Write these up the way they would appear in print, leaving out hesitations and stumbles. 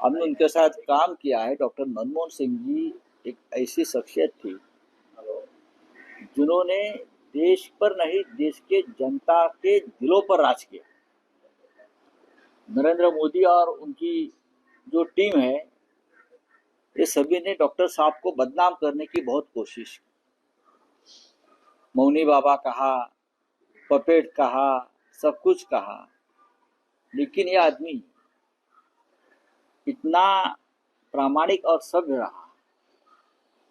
हमने उनके साथ काम किया है। डॉक्टर मनमोहन सिंह जी एक ऐसी शख्सियत थी जिन्होंने देश पर नहीं, देश के जनता के दिलों पर राज किया। नरेंद्र मोदी और उनकी जो टीम है, ये सभी ने डॉक्टर साहब को बदनाम करने की बहुत कोशिश की। मौनी बाबा कहा, पपेट कहा, सब कुछ कहा, लेकिन ये आदमी इतना प्रामाणिक और सभ्य रहा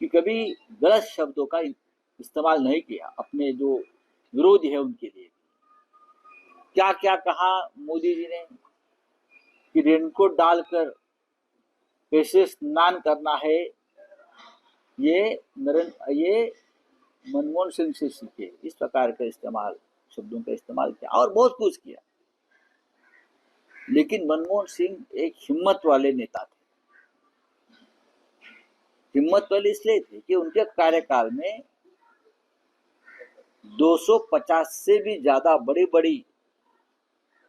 कि कभी गलत शब्दों का इस्तेमाल नहीं किया अपने जो विरोधी है उनके लिए। क्या क्या कहा मोदी जी ने कि रेनकोट डालकर कैसे स्नान करना है, ये मनमोहन सिंह से सीखे। इस प्रकार का इस्तेमाल, शब्दों का इस्तेमाल किया और बहुत कुछ किया। लेकिन मनमोहन सिंह एक हिम्मत वाले नेता थे। हिम्मत वाले इसलिए थे कि उनके कार्यकाल में 250 से भी ज्यादा बड़ी बड़ी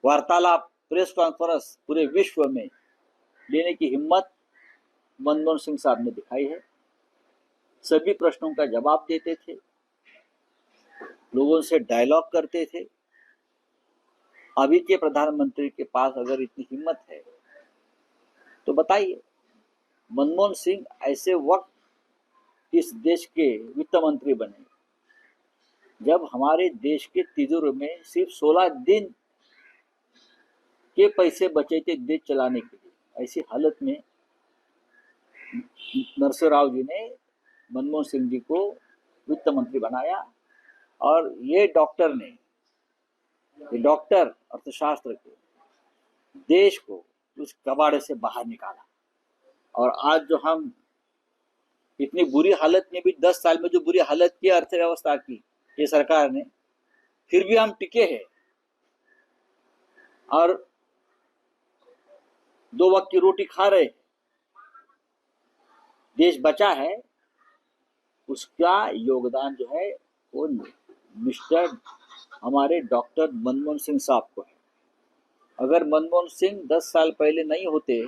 वार्तालाप, प्रेस कॉन्फ्रेंस पूरे विश्व में लेने की हिम्मत मनमोहन सिंह साहब ने दिखाई है। सभी प्रश्नों का जवाब देते थे, लोगों से डायलॉग करते थे। अभी के प्रधानमंत्री के पास अगर इतनी हिम्मत है तो बताइए, मनमोहन सिंह ऐसे वक्त इस देश के वित्त मंत्री बने जब हमारे देश के तिजोरी में सिर्फ 16 दिन के पैसे बचे थे देश चलाने के लिए। ऐसी हालत में नरसिंह राव जी ने मनमोहन सिंह जी को वित्त मंत्री बनाया और ये डॉक्टर अर्थशास्त्र के देश को उस कबाड़े से बाहर निकाला। और आज जो हम इतनी बुरी हालत में भी 10 साल में जो बुरी हालत की अर्थव्यवस्था की ये सरकार ने, फिर भी हम टिके हैं और 2 वक्त की रोटी खा रहे हैं। देश बचा है, उसका योगदान जो है वो मिस्टर हमारे डॉक्टर मनमोहन सिंह साहब को है। अगर मनमोहन सिंह 10 साल पहले नहीं होते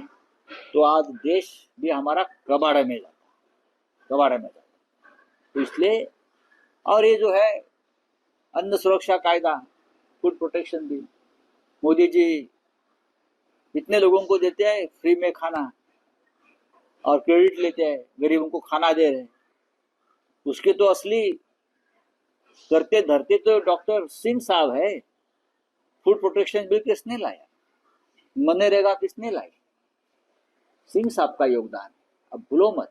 तो आज देश भी हमारा कबाड़े में जाता। तो इसलिए, और ये जो है अन्न सुरक्षा कायदा, food protection bill, Modi ji इतने लोगों को देते हैं फ्री में खाना और क्रेडिट लेते हैं, गरीबों को खाना दे रहे हैं। उसके तो असली करते धरते तो डॉक्टर सिंह साहब है। फूड प्रोटेक्शन बिल किसने लाया? मनरेगा किसने लाई? सिंह साहब का योगदान। अब भूलो मत,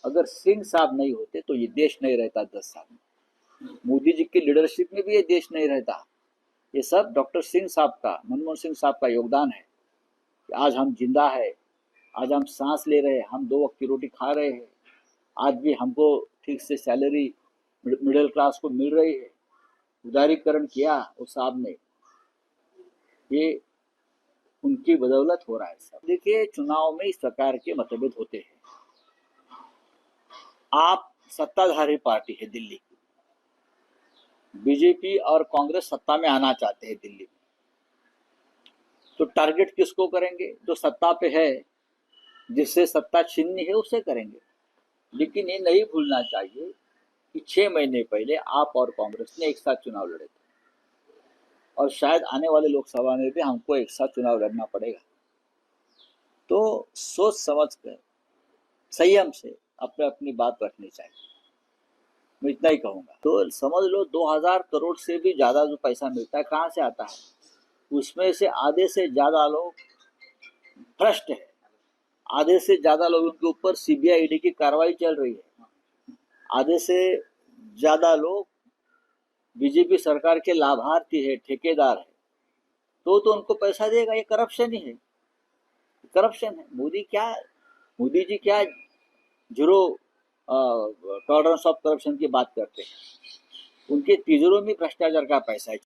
अगर सिंह साहब नहीं होते तो ये देश नहीं रहता 10 साल में। मोदी जी की लीडरशिप में भी ये देश नहीं रहता। ये सब डॉक्टर सिंह साहब का, मनमोहन सिंह साहब का योगदान है कि आज हम जिंदा है, आज हम सांस ले रहे हैं, हम 2 वक्त की रोटी खा रहे हैं, आज भी हमको ठीक से सैलरी मिडिल क्लास को मिल रही है। उदारीकरण किया उस साहब ने, ये उनकी बदौलत हो रहा है सब। देखिए, चुनाव में इस प्रकार के मतभेद होते हैं। आप सत्ताधारी पार्टी है दिल्ली की, बीजेपी और कांग्रेस सत्ता में आना चाहते हैं दिल्ली में, तो टारगेट किसको करेंगे? जो सत्ता पे है, जिससे सत्ता छीननी है उसे करेंगे। लेकिन ये नहीं भूलना चाहिए कि 6 महीने पहले आप और कांग्रेस ने एक साथ चुनाव लड़े थे और शायद आने वाले लोकसभा में भी हमको एक साथ चुनाव लड़ना पड़ेगा। तो सोच समझ कर, संयम से अपनी बात रखनी चाहिए। मैं इतना ही कहूँगा। तो समझ लो 2000 करोड़ से भी ज़्यादा जो पैसा मिलता है कहाँ से आता है? उसमें से आधे से ज़्यादा लोग भ्रष्ट है, आधे से ज़्यादा लोगों के ऊपर सीबीआई ईडी की कार्रवाई चल रही है, आधे से ज़्यादा लोग बीजेपी सरकार के लाभार्थी है, ठेकेदार है। तो उनको पैसा देगा, ये करप्शन ही है, करप्शन है। मोदी जी क्या जीरो टॉलरेंस ऑफ करप्शन की बात करते हैं? उनके तिजोरी में भ्रष्टाचार का पैसा है।